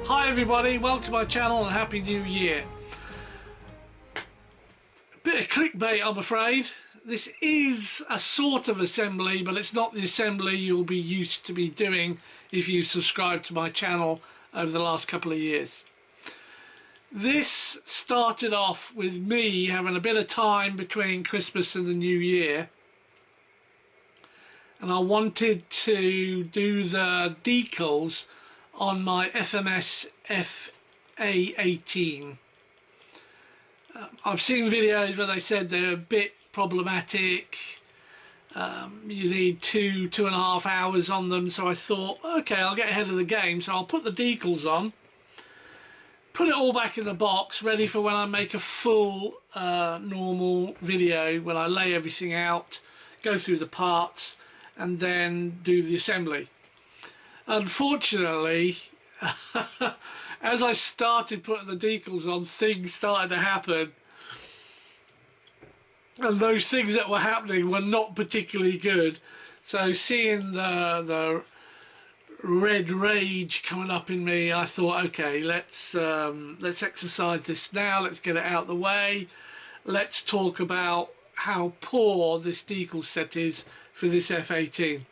Hi everybody, welcome to my channel and Happy New Year. Bit of clickbait, I'm afraid. This is a sort of assembly, but it's not the assembly you'll be used to be doing if you subscribe to my channel over the last couple of years. This started off with me having a bit of time between Christmas and the New Year, and I wanted to do the decals on my FMS A-18. I've seen videos where they said they're a bit problematic. You need 2.5 hours on them, so I thought, okay, I'll get ahead of the game, so I'll put the decals on, put it all back in the box, ready for when I make a full normal video, when I lay everything out, go through the parts, and then do the assembly. Unfortunately, as I started putting the decals on, things started to happen, and those things that were happening were not particularly good. So seeing the red rage coming up in me, I thought, okay, let's exercise this now, let's get it out of the way, let's talk about how poor this decal set is for this F-18.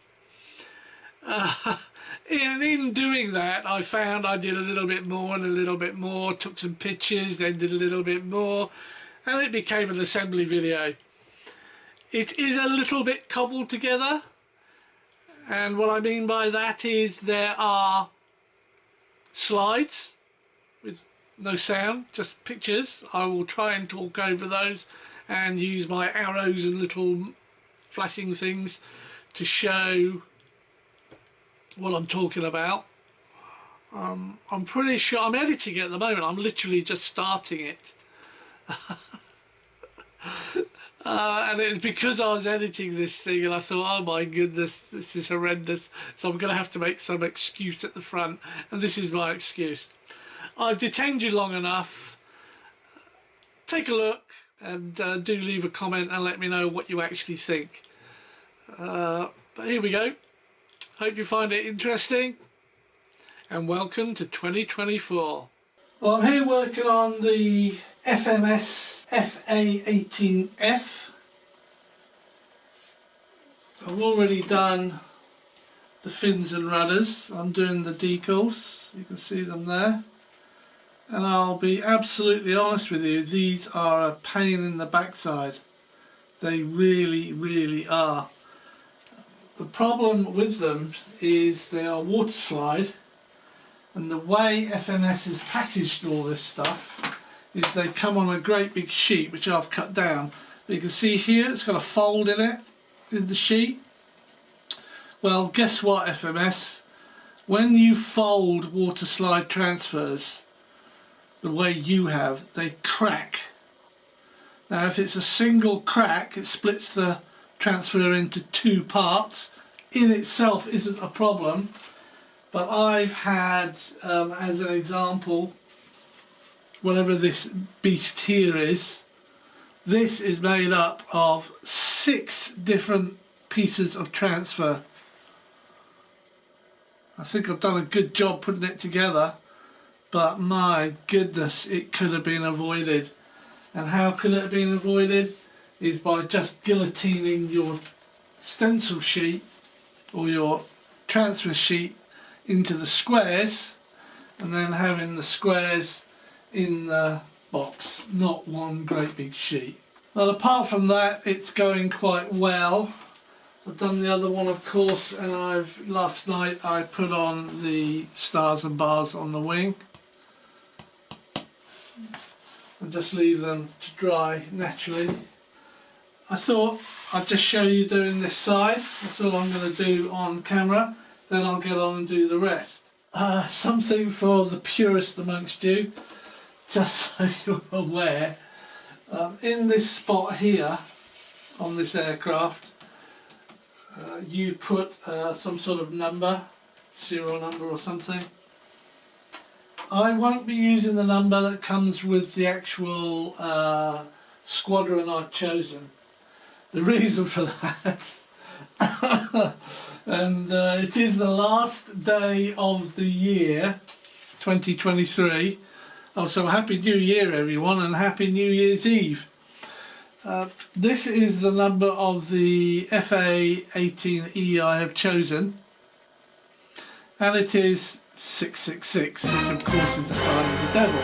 In doing that, I found I did a little bit more and a little bit more, took some pictures, then did a little bit more, and it became an assembly video. It is a little bit cobbled together, and what I mean by that is there are slides with no sound, just pictures. I will try and talk over those and use my arrows and little flashing things to show what I'm talking about. I'm pretty sure I'm editing it at the moment. I'm literally just starting it. And it's because I was editing this thing and I thought, oh my goodness, this is horrendous, so I'm going to have to make some excuse at the front, and this is my excuse. I've detained you long enough. Take a look and do leave a comment and let me know what you actually think. But here we go. Hope you find it interesting, and welcome to 2024. Well, I'm here working on the FMS A-18F. I've already done the fins and rudders. I'm doing the decals, you can see them there, and I'll be absolutely honest with you, these are a pain in the backside. They really are. The problem with them is they are water slide, and the way FMS has packaged all this stuff is they come on a great big sheet which I've cut down. But you can see here it's got a fold in it, in the sheet. Well, guess what, FMS? When you fold water slide transfers the way you have, they crack. Now if it's a single crack, it splits the transfer into two parts. In itself isn't a problem, but I've had, as an example, whatever this beast here is, this is made up of 6 different pieces of transfer. I think I've done a good job putting it together, but my goodness, it could have been avoided. And how could it have been avoided? Is by just guillotining your stencil sheet or your transfer sheet into the squares, and then having the squares in the box, not one great big sheet. Well, apart from that, it's going quite well. I've done the other one, of course, and last night I put on the stars and bars on the wing and just leave them to dry naturally. I thought I'd just show you doing this side. That's all I'm going to do on camera. Then I'll get on and do the rest. Something for the purist amongst you, just so you're aware. In this spot here, on this aircraft, you put some sort of number, serial number or something. I won't be using the number that comes with the actual squadron I've chosen. The reason for that, and it is the last day of the year 2023. Oh, so Happy New Year everyone, and Happy New Year's Eve. This is the number of the FA-18E I have chosen, and it is 666, which of course is the sign of the devil.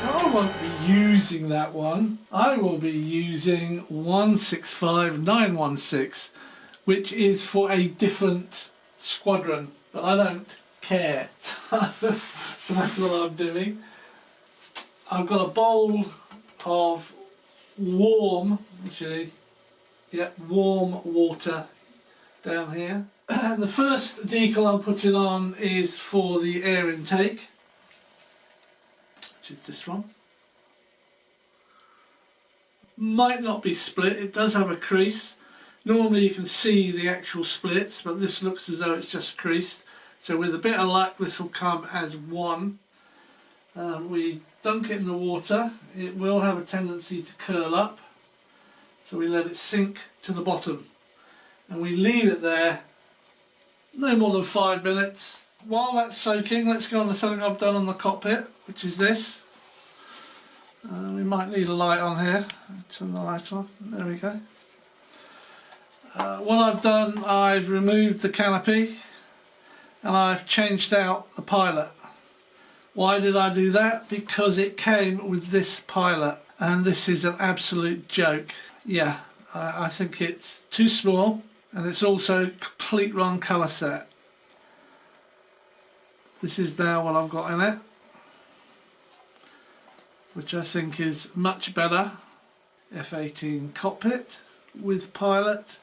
So I won't be using that one. I will be using 165916, which is for a different squadron, but I don't care. So that's what I'm doing. I've got a bowl of warm water down here. And the first decal I'm putting on is for the air intake, which is this one. Might not be split, it does have a crease. Normally you can see the actual splits, but this looks as though it's just creased. So with a bit of luck this will come as one. We dunk it in the water. It will have a tendency to curl up, so we let it sink to the bottom and we leave it there no more than 5 minutes. While that's soaking, let's go on to something I've done on the cockpit, which is this. We might need a light on here. Turn the light on. There we go. What I've done, I've removed the canopy and I've changed out the pilot. Why did I do that? Because it came with this pilot, and this is an absolute joke. Yeah, I think it's too small, and it's also a complete wrong colour set. This is now what I've got in it, which I think is much better. F-18 cockpit with pilot,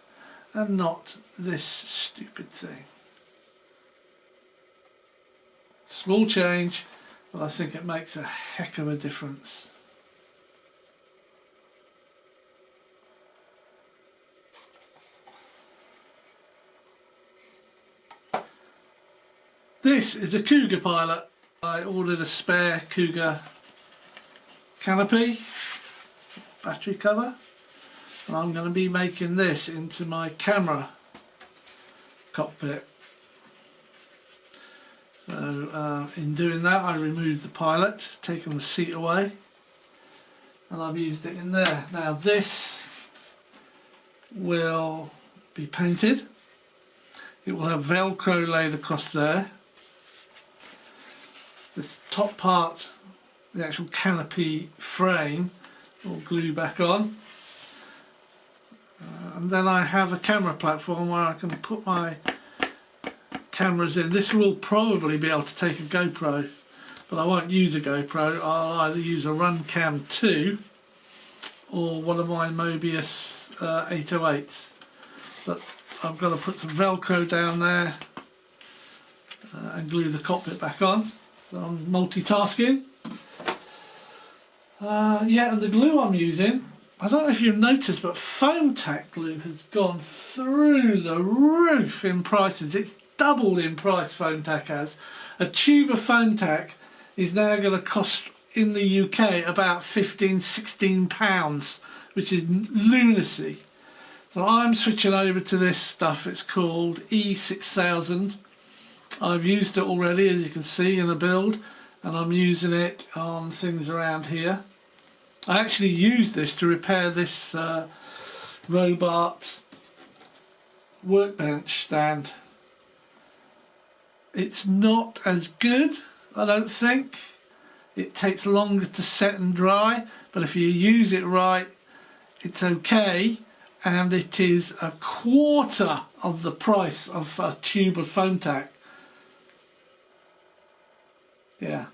and not this stupid thing. Small change, but I think it makes a heck of a difference. This is a Cougar pilot. I ordered a spare Cougar canopy, battery cover, and I'm going to be making this into my camera cockpit. So in doing that I removed the pilot, taken the seat away, and I've used it in there. Now this will be painted. It will have Velcro laid across there. This top part, the actual canopy frame, will glue back on. And then I have a camera platform where I can put my cameras in. This will probably be able to take a GoPro, but I won't use a GoPro. I'll either use a Runcam 2 or one of my Mobius 808s. But I've got to put some Velcro down there and glue the cockpit back on. So I'm multitasking. Yeah, and the glue I'm using, I don't know if you've noticed, but foam tack glue has gone through the roof in prices. It's doubled in price, foam tack has. A tube of foam tack is now going to cost in the UK about £15–16, which is lunacy. So I'm switching over to this stuff. It's called E6000. I've used it already, as you can see in the build, and I'm using it on things around here. I actually used this to repair this robot workbench stand. It's not as good, I don't think. It takes longer to set and dry, but if you use it right, it's okay, and it is a quarter of the price of a tube of foam tack. Yeah.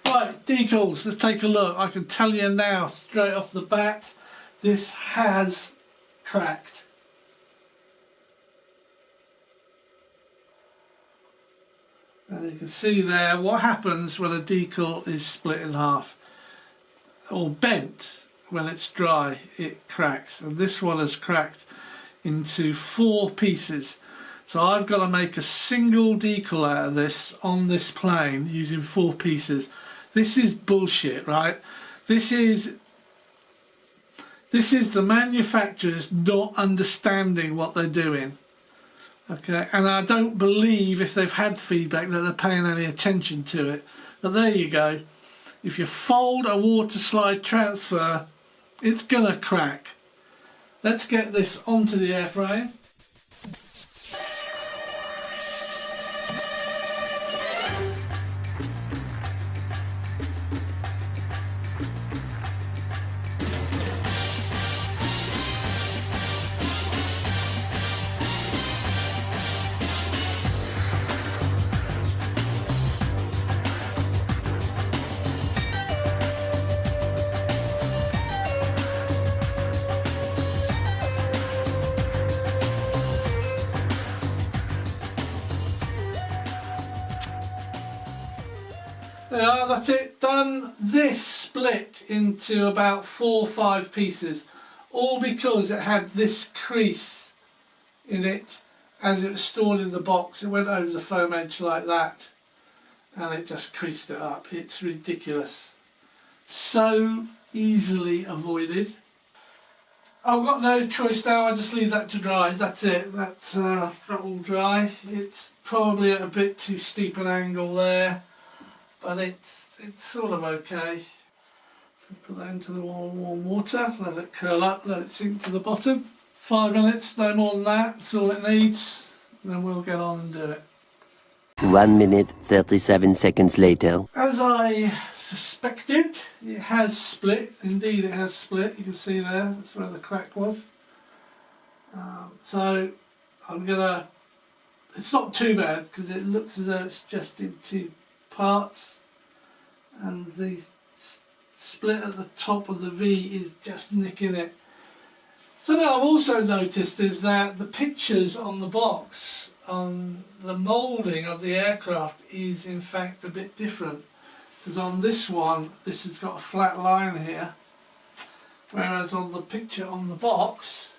Right, decals, let's take a look. I can tell you now, straight off the bat, this has cracked. And you can see there what happens when a decal is split in half or bent. When it's dry, it cracks, and this one has cracked into 4 pieces. So I've got to make a single decal out of this on this plane using 4 pieces. This is bullshit, right? This is the manufacturers not understanding what they're doing. Okay, and I don't believe if they've had feedback that they're paying any attention to it. But there you go. If you fold a water slide transfer, it's gonna crack. Let's get this onto the airframe. There you are, that's it, done. This split into about 4 or 5 pieces, all because it had this crease in it as it was stored in the box. It went over the foam edge like that and it just creased it up. It's ridiculous. So easily avoided. I've got no choice now, I just leave that to dry. That's it, that's all dry. It's probably at a bit too steep an angle there, but it's sort of okay. Put that into the warm water, let it curl up, let it sink to the bottom. 5 minutes, no more than that, that's all it needs. And then we'll get on and do it. 1 minute, 37 seconds later. As I suspected, it has split. Indeed it has split, you can see there, that's where the crack was. So I'm gonna, it's not too bad because it looks as though it's just in 2 parts. And the split at the top of the V is just nicking it. Something I've also noticed is that the pictures on the box on the moulding of the aircraft is in fact a bit different, because on this one this has got a flat line here, whereas on the picture on the box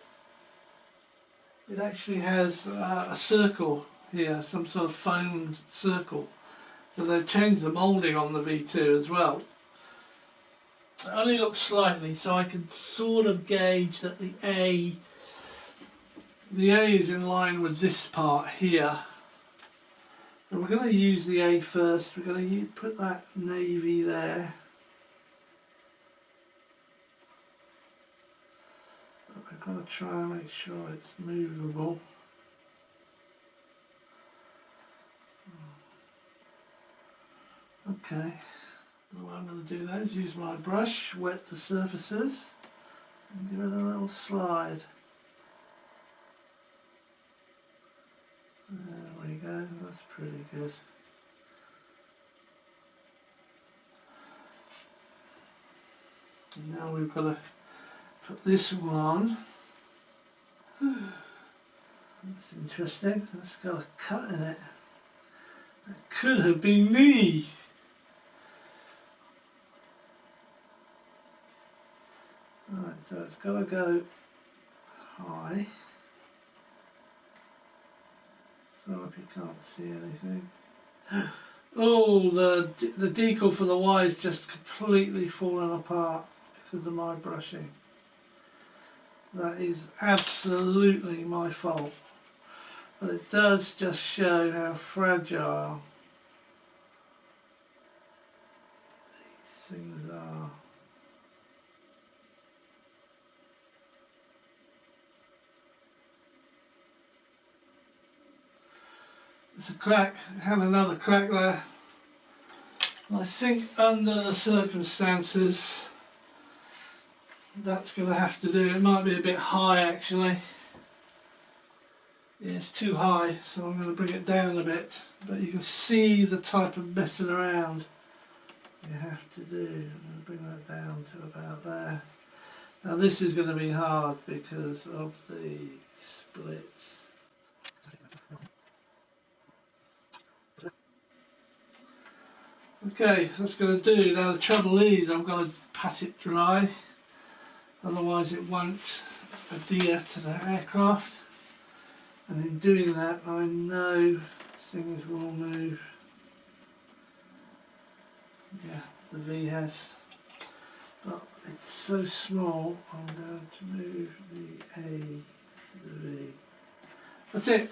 it actually has a circle here, some sort of foamed circle. So they've changed the moulding on the V2 as well. It only looks slightly, so I can sort of gauge that the A is in line with this part here. So we're going to use the A first. We're going to put that navy there. But we've got to try and make sure it's movable. Okay, what I'm going to do there is use my brush, wet the surfaces and give it a little slide. There we go, that's pretty good. And now we've got to put this one on. That's interesting, that's got a cut in it. That could have been me. Right, so it's got to go high. So I hope you can't see anything. Oh, the decal for the Y is just completely fallen apart because of my brushing. That is absolutely my fault. But it does just show how fragile these things are. It's a crack, it had another crack there. And I think under the circumstances that's going to have to do. It might be a bit high actually. Yeah, it's too high, so I'm going to bring it down a bit. But you can see the type of messing around you have to do. I'm going to bring that down to about there. Now this is going to be hard because of the split. Okay, that's going to do. Now the trouble is I've got to pat it dry, otherwise it won't adhere to the aircraft. And in doing that I know things will move. Yeah, the V has. But it's so small I'm going to move the A to the V. That's it.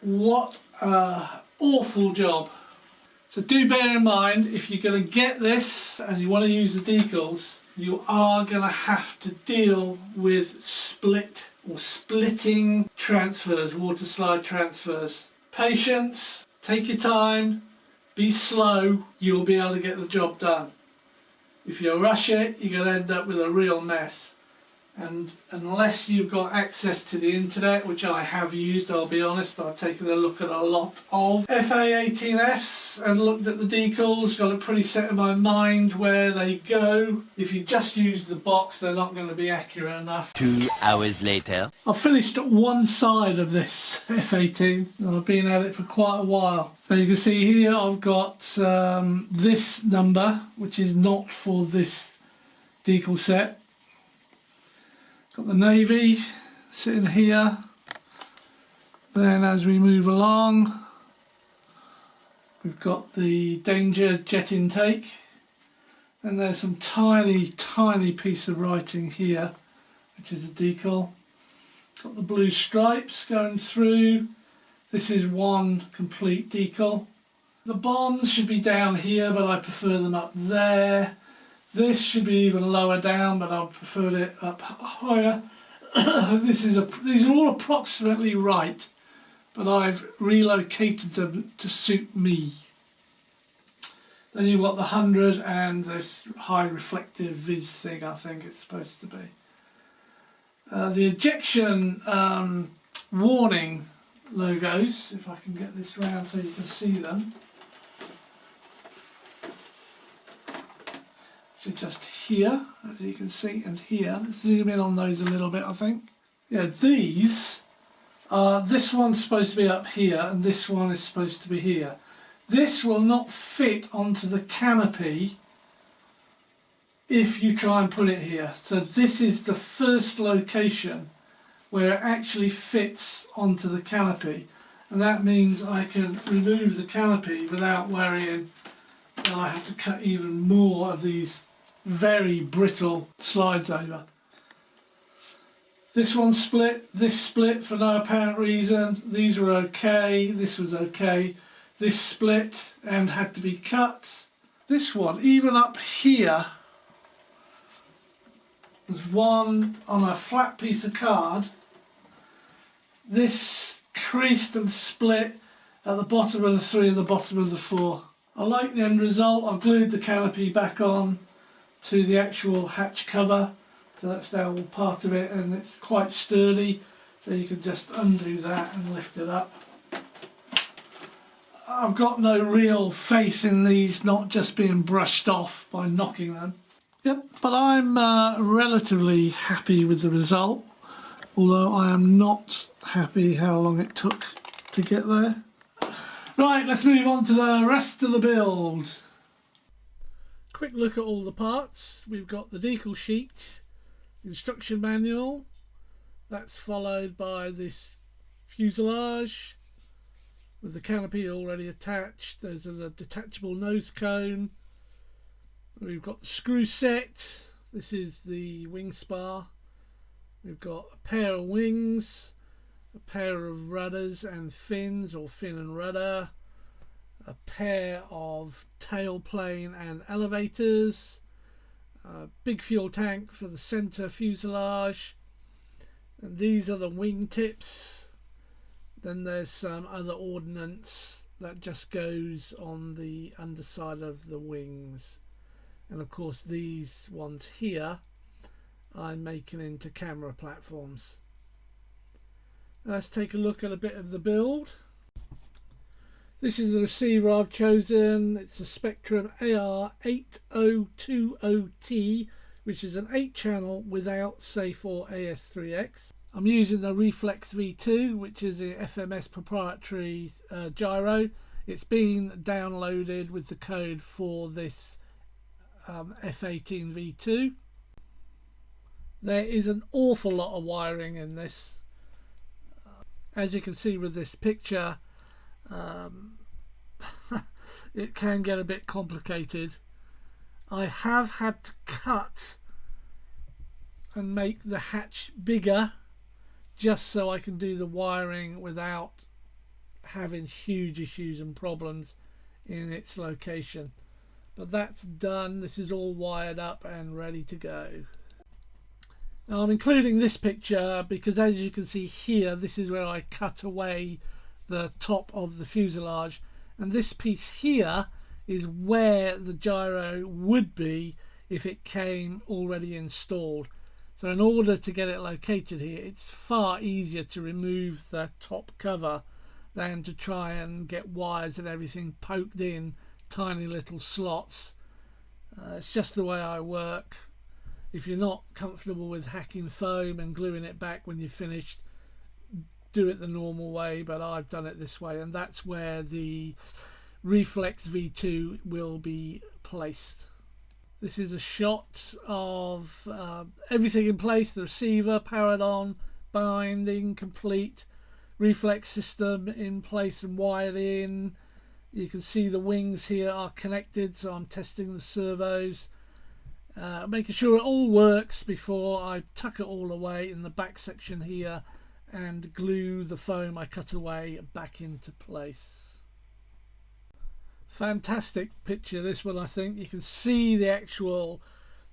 what an awful job. So do bear in mind, if you're going to get this and you want to use the decals, you are going to have to deal with split or splitting transfers, water slide transfers. Patience, take your time, be slow, you'll be able to get the job done. If you rush it, you're going to end up with a real mess. And unless you've got access to the internet, which I have used, I'll be honest, I've taken a look at a lot of FA-18Fs and looked at the decals, got it pretty set in my mind where they go. If you just use the box, they're not going to be accurate enough. 2 hours later. I've finished one side of this F18 and I've been at it for quite a while. As you can see here, I've got this number, which is not for this decal set. Got the navy sitting here. Then as we move along, we've got the danger jet intake. And there's some tiny piece of writing here, which is a decal. Got the blue stripes going through. This is one complete decal. The bombs should be down here, but I prefer them up there. This should be even lower down, but I preferred it up higher. These are all approximately right, but I've relocated them to suit me. Then you've got the 100 and this high reflective viz thing, I think it's supposed to be. The ejection warning logos, if I can get this round so you can see them. So just here, as you can see, and here. Let's zoom in on those a little bit, I think. Yeah, these are, this one's supposed to be up here and this one is supposed to be here. This will not fit onto the canopy if you try and put it here. So this is the first location where it actually fits onto the canopy. And that means I can remove the canopy without worrying that I have to cut even more of these very brittle slides over. This one split, this split for no apparent reason. These were okay, this was okay. This split and had to be cut. This one, even up here, was one on a flat piece of card. This creased and split at the bottom of the 3 and the bottom of the 4. I like the end result. I've glued the canopy back on to the actual hatch cover, so that's now all part of it, and it's quite sturdy, so you can just undo that and lift it up. I've got no real faith in these not just being brushed off by knocking them. Yep, but I'm relatively happy with the result, although I am not happy how long it took to get there. Right, let's move on to the rest of the build. Quick look at all the parts. We've got the decal sheet, instruction manual, that's followed by this fuselage with the canopy already attached. There's a detachable nose cone. We've got the screw set. This is the wing spar. We've got a pair of wings, a pair of rudders and fins, or fin and rudder, a pair of tailplane and elevators, a big fuel tank for the center fuselage, and these are the wing tips. Then there's some other ordnance that just goes on the underside of the wings, and of course these ones here I'm making into camera platforms. Let's take a look at a bit of the build. This is the receiver I've chosen. It's a Spectrum AR8020T, which is an 8-channel without SAFE or AS3X. I'm using the Reflex V2, which is the FMS proprietary gyro. It's been downloaded with the code for this F18 V2. There is an awful lot of wiring in this. As you can see with this picture, it can get a bit complicated. I have had to cut and make the hatch bigger just so I can do the wiring without having huge issues and problems in its location. But that's done. This is all wired up and ready to go. Now I'm including this picture because, as you can see here, this is where I cut away the top of the fuselage, and this piece here is where the gyro would be if it came already installed. So in order to get it located here, it's far easier to remove the top cover than to try and get wires and everything poked in tiny little slots. It's just the way I work. If you're not comfortable with hacking foam and gluing it back when you've finished, do it the normal way, but I've done it this way, and that's where the Reflex V2 will be placed. This is a shot of everything in place: the receiver powered on, binding complete, reflex system in place and wired in. You can see the wings here are connected, so I'm testing the servos, making sure it all works before I tuck it all away in the back section here and glue the foam I cut away back into place. Fantastic picture, this one. I think you can see the actual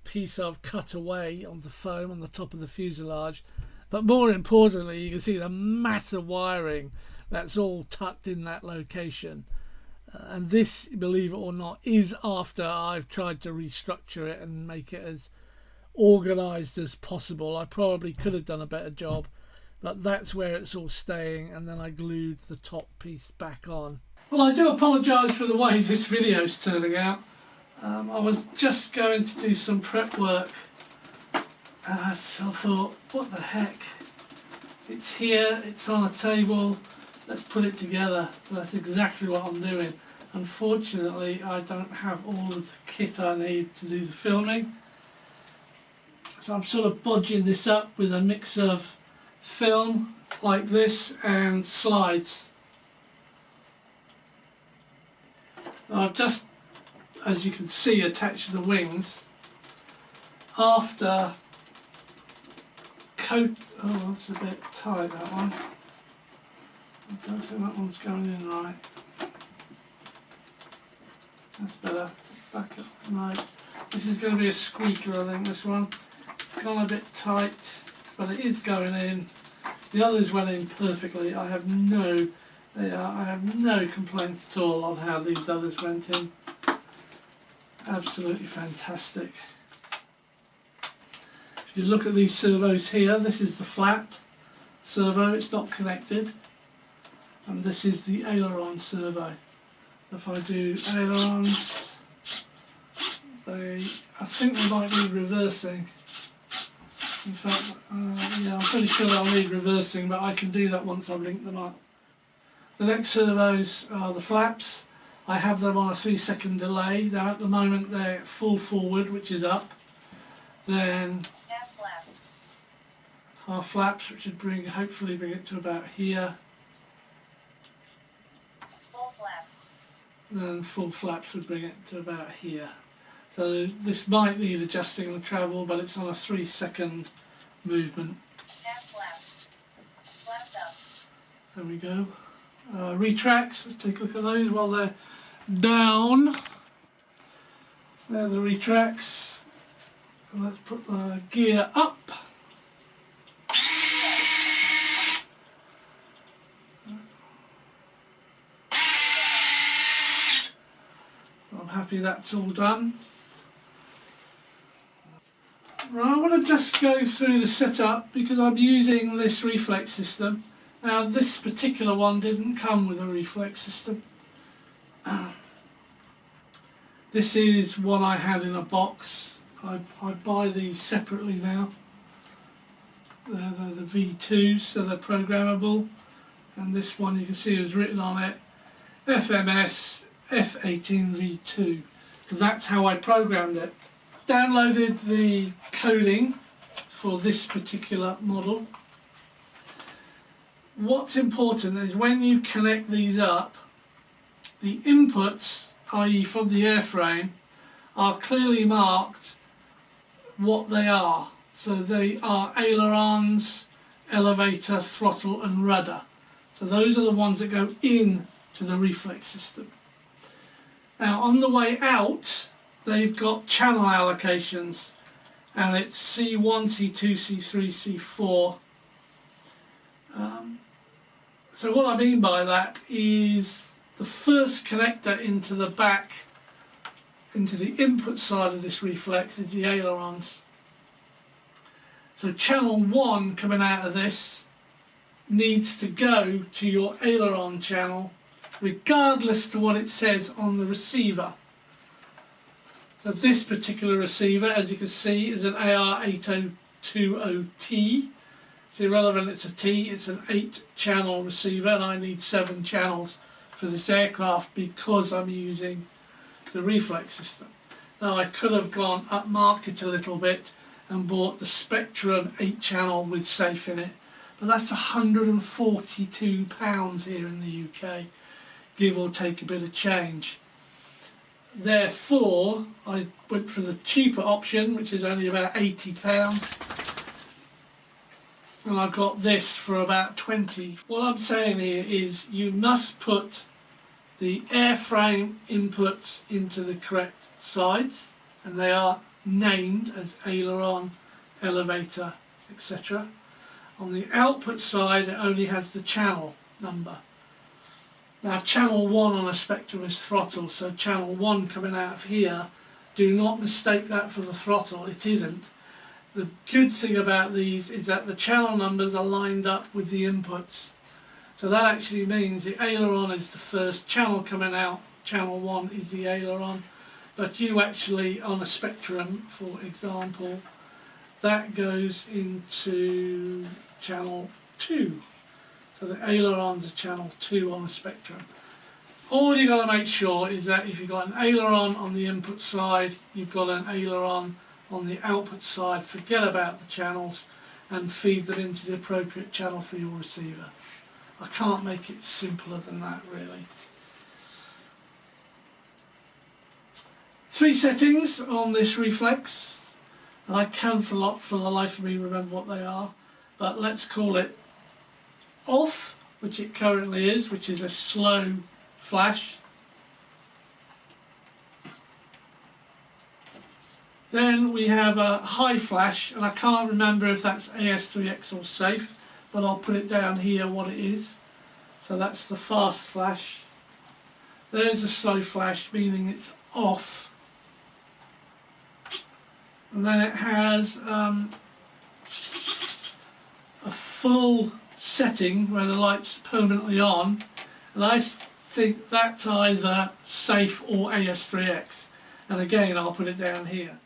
piece I've cut away on the foam on the top of the fuselage, but more importantly you can see the massive wiring that's all tucked in that location. And this, believe it or not, is after I've tried to restructure it and make it as organized as possible. I probably could have done a better job, but that's where it's all staying, and then I glued the top piece back on. Well, I do apologise for the way this video is turning out. I was just going to do some prep work and I thought, what the heck, it's here, it's on a table, let's put it together. So that's exactly what I'm doing. Unfortunately, I don't have all of the kit I need to do the filming, so I'm sort of bodging this up with a mix of film like this and slides. So I've just, as you can see, attached the wings after coat. Oh, that's a bit tight, that one. I don't think that one's going in right. That's better. Back up. No, this is going to be a squeaker, I think, this one. It's gone a bit tight, but it is going in. The others went in perfectly. I have no complaints at all on how these others went in. Absolutely fantastic. If you look at these servos here, this is the flap servo, it's not connected, and this is the aileron servo. If I do ailerons, I think they might need reversing. In fact, yeah, I'm pretty sure they'll need reversing, but I can do that once I've linked them up. The next servos are the flaps. I have them on a 3-second delay. Now at the moment they're full forward, which is up. Then half flaps, which would hopefully bring it to about here. Full flaps. Then full flaps would bring it to about here. So this might need adjusting the travel, but it's on a 3-second movement. Half flaps. Flaps up. There we go. Retracts, let's take a look at those while they're down. There, the retracts. So let's put the gear up. So I'm happy that's all done. Right, I want to just go through the setup because I'm using this reflex system. Now this particular one didn't come with a reflex system. This is one I had in a box. I buy these separately now. They're the V2s, so they're programmable. And this one you can see is written on it FMS F-18 V2, because that's how I programmed it. Downloaded the coding for this particular model. What's important is when you connect these up, the inputs, i.e. from the airframe, are clearly marked what they are. So they are ailerons, elevator, throttle and rudder. So those are the ones that go in to the reflex system. Now on the way out, they've got channel allocations, and it's C1, C2, C3, C4. So what I mean by that is the first connector into the back, into the input side of this reflex, is the ailerons. So channel 1 coming out of this needs to go to your aileron channel regardless to what it says on the receiver. So this particular receiver, as you can see, is an AR-8020T. It's irrelevant, it's a T, it's an 8-channel receiver, and I need 7 channels for this aircraft because I'm using the reflex system. Now I could have gone up market a little bit and bought the Spectrum 8-channel with safe in it, but that's £142 here in the UK, give or take a bit of change. Therefore I went for the cheaper option, which is only about £80, and I got this for about 20. What I'm saying here is you must put the airframe inputs into the correct sides, and they are named as aileron, elevator, etc. On the output side, it only has the channel number. Now channel 1 on a Spectrum is throttle, so channel 1 coming out of here, do not mistake that for the throttle, it isn't. The good thing about these is that the channel numbers are lined up with the inputs. So that actually means the aileron is the first channel coming out, channel 1 is the aileron, but you actually, on a Spectrum for example, that goes into channel 2. So the ailerons are channel 2 on a Spectrum. All you've got to make sure is that if you've got an aileron on the input side, you've got an aileron on the output side. Forget about the channels and feed them into the appropriate channel for your receiver. I can't make it simpler than that, really. 3 settings on this reflex, and I can for the life of me remember what they are, but let's call it off, which it currently is, which is a slow flash. Then we have a high flash, and I can't remember if that's AS3X or safe, but I'll put it down here what it is. So that's the fast flash. There's a slow flash, meaning it's off. And then it has a full setting where the light's permanently on, and I think that's either safe or AS3X. And again, I'll put it down here.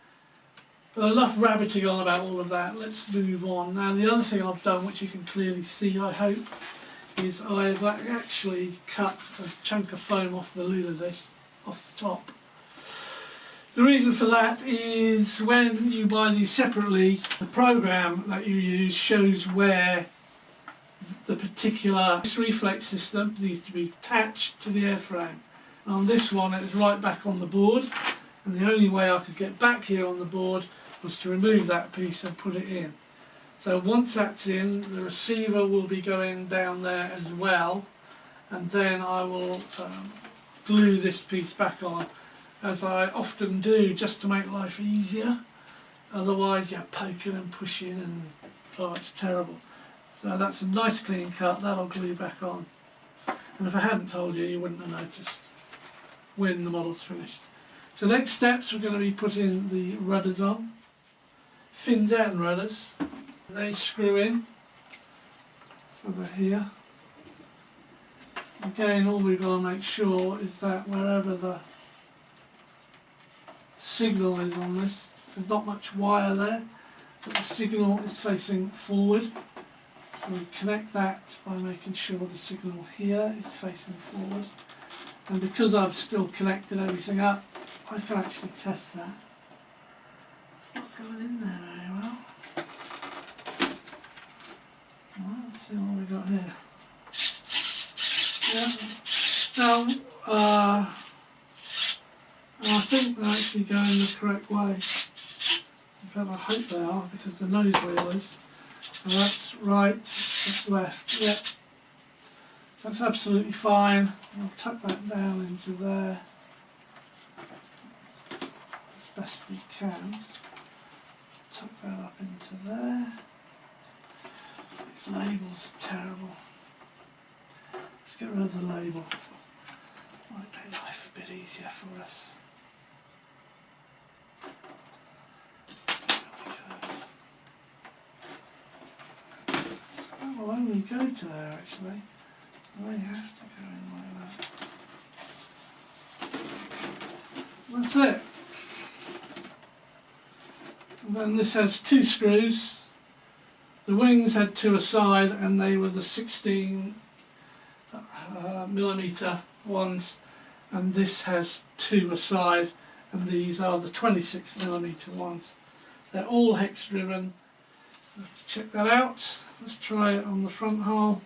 But enough rabbiting on about all of that, let's move on. Now the other thing I've done, which you can clearly see I hope, is I've actually cut a chunk of foam off the lid of this, off the top. The reason for that is when you buy these separately, the program that you use shows where the particular reflex system needs to be attached to the airframe. And on this one it's right back on the board, and the only way I could get back here on the board was to remove that piece and put it in. So once that's in, the receiver will be going down there as well, and then I will glue this piece back on, as I often do, just to make life easier. Otherwise you're poking and pushing and oh, it's terrible. So that's a nice clean cut, that'll glue back on. And if I hadn't told you, you wouldn't have noticed when the model's finished. So next steps, we're going to be putting the rudders on. Fins out and rudders. They screw in. So they're here. Again, all we've got to make sure is that wherever the signal is on this, there's not much wire there, but the signal is facing forward. So we connect that by making sure the signal here is facing forward. And because I've still connected everything up, I can actually test that. It's not going in there very well. Well, let's see what we've got here. Yeah. Now, I think they're actually going the correct way. In fact, I hope they are, because the nose wheel is. So that's right, that's left, yep. That's absolutely fine. I'll tuck that down into there as best we can. Tuck that up into there. These labels are terrible. Let's get rid of the label. Might make life a bit easier for us. That will only go to there actually. They have to go in like that. That's it. And then this has two screws. The wings had two aside and they were the 16 millimetre ones, and this has two aside and these are the 26 millimetre ones. They're all hex driven. I'll have to check that out. Let's try it on the front hull.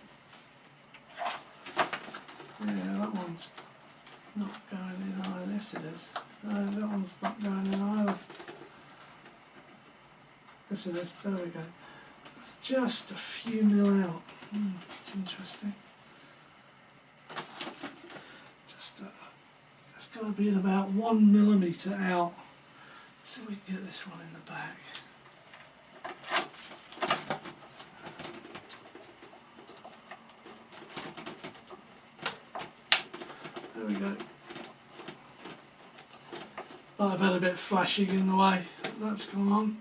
Yeah, that one's not going in either. Yes it is. No, that one's not going in either. Yes it is. There we go. It's just a few mil out. That's interesting. Just it's got to be at about 1 millimetre out. Let's see if we can get this one in the back. There we go. I've had a bit of flashing in the way. That's gone on.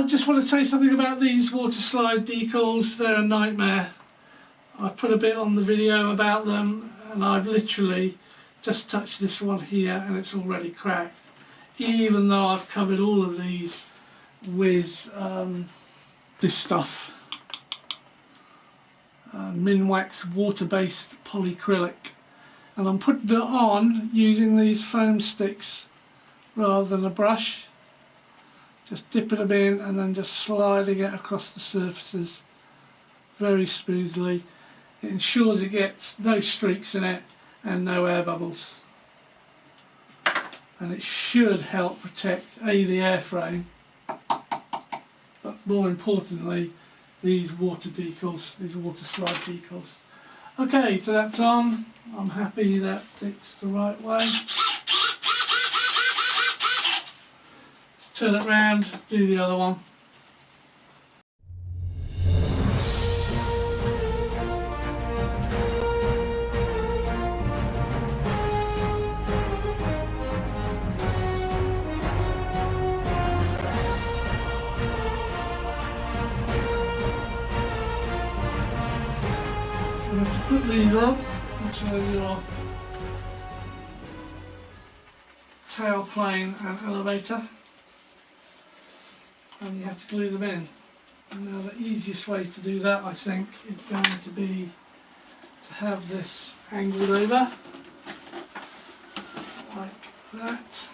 Just want to say something about these water slide decals. They're a nightmare. I've put a bit on the video about them and I've literally just touched this one here and it's already cracked. Even though I've covered all of these with this stuff. Minwax water-based polyacrylic, and I'm putting it on using these foam sticks rather than a brush, just dipping them in and then just sliding it across the surfaces very smoothly. It ensures it gets no streaks in it and no air bubbles, and it should help protect the airframe, but more importantly these water decals, these water slide decals. Okay, so that's on. I'm happy that it's the right way. Let's turn it round, do the other one. You have to put these on, which are your tailplane and elevator, and you have to glue them in. Now the easiest way to do that, I think, is going to be to have this angled over like that.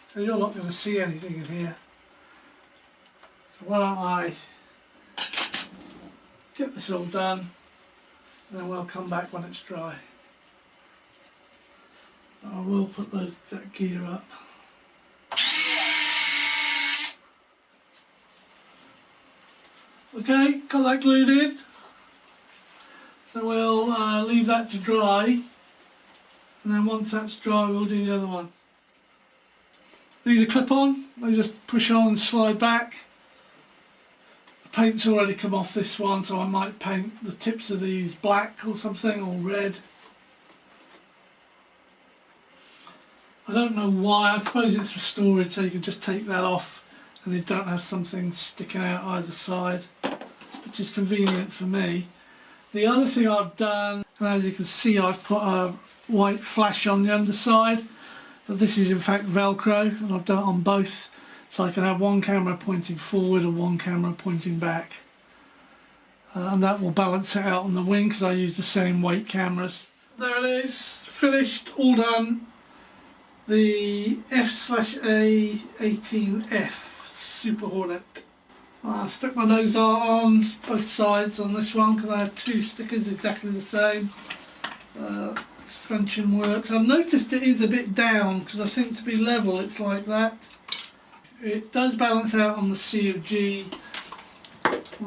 So you're not going to see anything in here. So why don't I get this all done and then we'll come back when it's dry. I will put that gear up. Okay, got that glued in. So we'll leave that to dry, and then once that's dry we'll do the other one. These are clip-on, they just push on and slide back. The paint's already come off this one, so I might paint the tips of these black or something, or red. I don't know why. I suppose it's for storage, so you can just take that off and you don't have something sticking out either side, which is convenient for me. The other thing I've done, and as you can see, I've put a white flash on the underside, but this is in fact Velcro, and I've done it on both, so I can have one camera pointing forward and one camera pointing back, and that will balance it out on the wing because I use the same weight cameras. There it is, finished, all done. The F/A-18F Super Hornet. I stuck my nose art on both sides on this one because I had two stickers exactly the same. suspension works. I've noticed it is a bit down because I think to be level it's like that. It does balance out on the C of G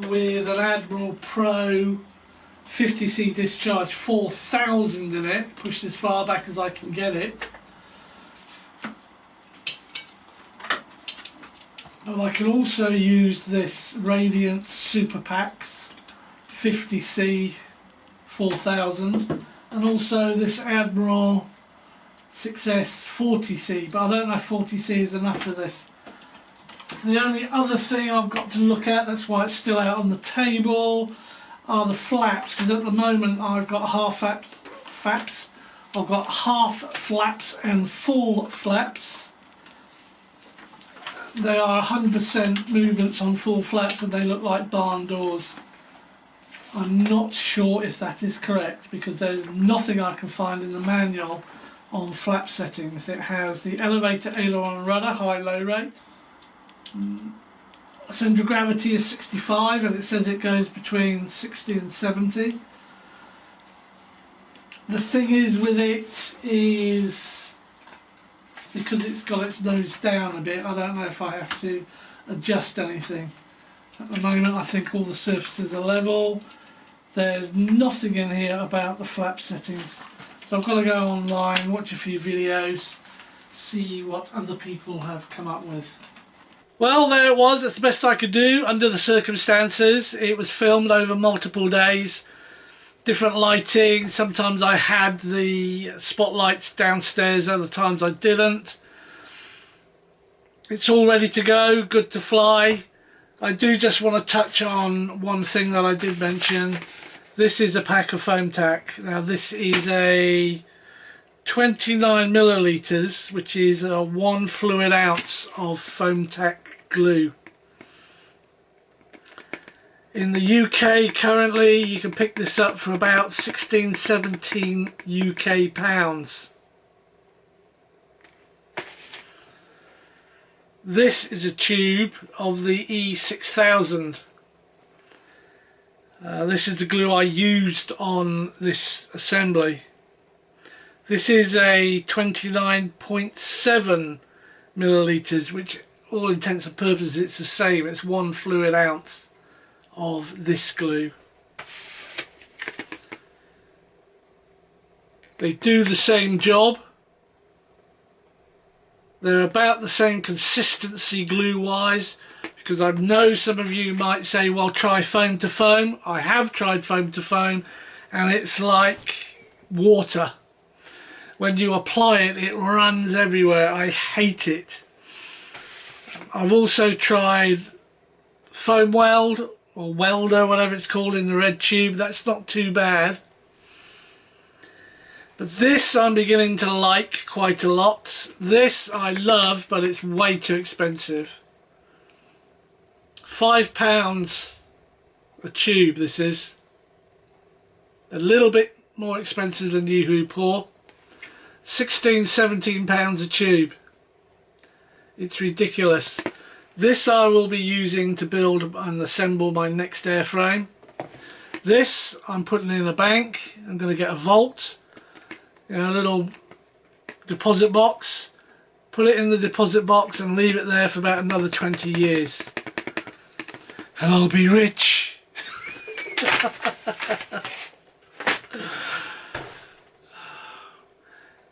with an Admiral Pro 50C discharge 4000 in it, pushed as far back as I can get it. But I can also use this Radiant Super Packs 50C 4000 and also this Admiral 6S 40C, but I don't know if 40C is enough for this. The only other thing I've got to look at, that's why it's still out on the table, are the flaps, because at the moment I've got half flaps, I've got half flaps and full flaps. They are 100% movements on full flaps and they look like barn doors. I'm not sure if that is correct because there's nothing I can find in the manual on flap settings. It has the elevator, aileron and rudder, high-low rate. Centre of gravity is 65 and it says it goes between 60 and 70. The thing is with it is, because it's got its nose down a bit, I don't know if I have to adjust anything. At the moment I think all the surfaces are level. There's nothing in here about the flap settings. So I've got to go online, watch a few videos, see what other people have come up with. Well, there it was. That's the best I could do under the circumstances. It was filmed over multiple days, different lighting. Sometimes I had the spotlights downstairs, other times I didn't. It's all ready to go, good to fly. I do just want to touch on one thing that I did mention. This is a pack of foam tack. Now this is a 29 millilitres, which is 1 fluid ounce of foam tack glue. In the UK currently you can pick this up for about 16-17 UK pounds. This is a tube of the E6000. This is the glue I used on this assembly. This is a 29.7 millilitres, which all intents and purposes it's the same. It's 1 fluid ounce of this glue. They do the same job. They're about the same consistency glue wise, because I know some of you might say, well, try foam to foam. I have tried foam to foam and it's like water. When you apply it, it runs everywhere. I hate it. I've also tried foam weld or welder, whatever it's called, in the red tube. That's not too bad. But this I'm beginning to like quite a lot. This I love, but it's way too expensive. £5 a tube this is. A little bit more expensive than Yoo-Hoo Pour. £16-17 a tube. It's ridiculous. This I will be using to build and assemble my next airframe. This I'm putting in a bank. I'm going to get a vault, a little deposit box, put it in the deposit box and leave it there for about another 20 years. And I'll be rich.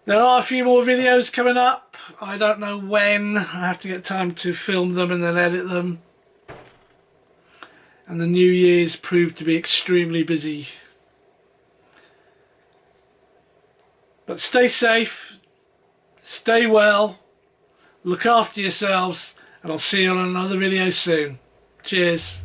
There are a few more videos coming up. I don't know when. I have to get time to film them and then edit them. And the New Year's proved to be extremely busy. But stay safe, stay well, look after yourselves, and I'll see you on another video soon. Cheers.